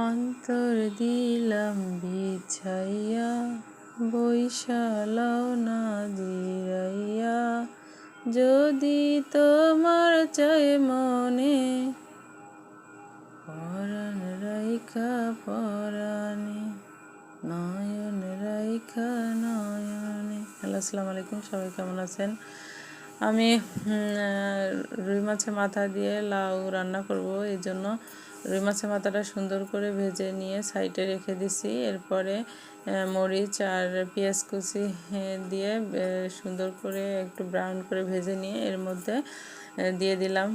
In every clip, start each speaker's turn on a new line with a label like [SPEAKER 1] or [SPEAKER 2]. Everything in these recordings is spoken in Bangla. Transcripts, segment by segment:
[SPEAKER 1] অন্তর দিলাম বিছাইয়া, বৈশালাও না জিরাইয়া। যদি তোমার চাই মনে, পরাণ রাইখা পরাণে, নয়ন রাইখা নয়নে। হ্যালো, আসসালামু আলাইকুম, সবাই কেমন আছেন? আমি রুই মাছের মাথা দিয়ে লাউ রান্না করব। এই জন্য রুই মাছের মাথাটা সুন্দর করে ভেজে নিয়ে সাইডে রেখে দিছি। এরপরে মরিচ আর পেঁয়াজ কুচি দিয়ে সুন্দর করে একটু ব্রাউন করে ভেজে নিয়ে এর মধ্যে দিয়ে দিলাম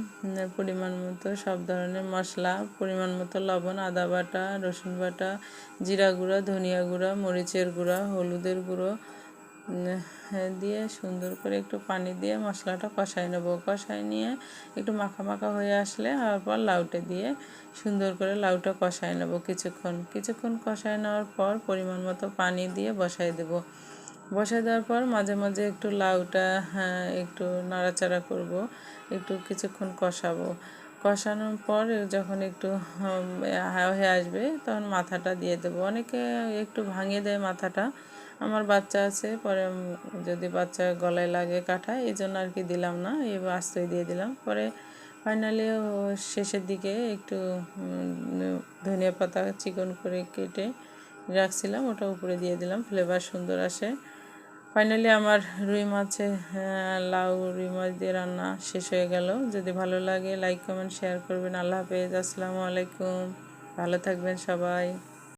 [SPEAKER 1] পরিমাণ মতো সব ধরনের মশলা, পরিমাণ মতো লবণ, আদা বাটা, রসুন বাটা, জিরা গুঁড়া, ধনিয়া গুঁড়া, মরিচের গুঁড়া, হলুদের গুঁড়ো দিয়ে সুন্দর করে একটু পানি দিয়ে মশলাটা কষাই নেব। কষাই নিয়ে একটু মাখা মাখা হয়ে আসলে তারপর লাউটা দিয়ে সুন্দর করে লাউটা কষাই নেব। কিছুক্ষণ কষাই নেওয়ার পর পরিমাণ মতো পানি দিয়ে বসাই দেব। বসাই দেওয়ার পর মাঝে মাঝে একটু লাউটা একটু নাড়াচাড়া করব, একটু কিছুক্ষণ কষাবো। কষানোর পর যখন একটু হয়ে আসবে তখন মাথাটা দিয়ে দেবো। অনেকে একটু ভাঙিয়ে দেয় মাথাটা। আমার বাচ্চা আছে, পরে যদি বাচ্চা গলায় লাগে কাটা, এই জন্য আর কি দিলাম না, এবার আস্তই দিয়ে দিলাম। পরে ফাইনালি শেষের দিকে একটু ধনিয়া পাতা চিকন করে কেটে রাখছিলাম, ওটা উপরে দিয়ে দিলাম, ফ্লেভার সুন্দর আসে। ফাইনালি আমার রুই মাছ দিয়ে রান্না শেষ হয়ে গেল। যদি ভালো লাগে লাইক কমেন্ট শেয়ার করবেন। আল্লাহ হাফেজ, আসসালামু আলাইকুম, ভালো থাকবেন সবাই।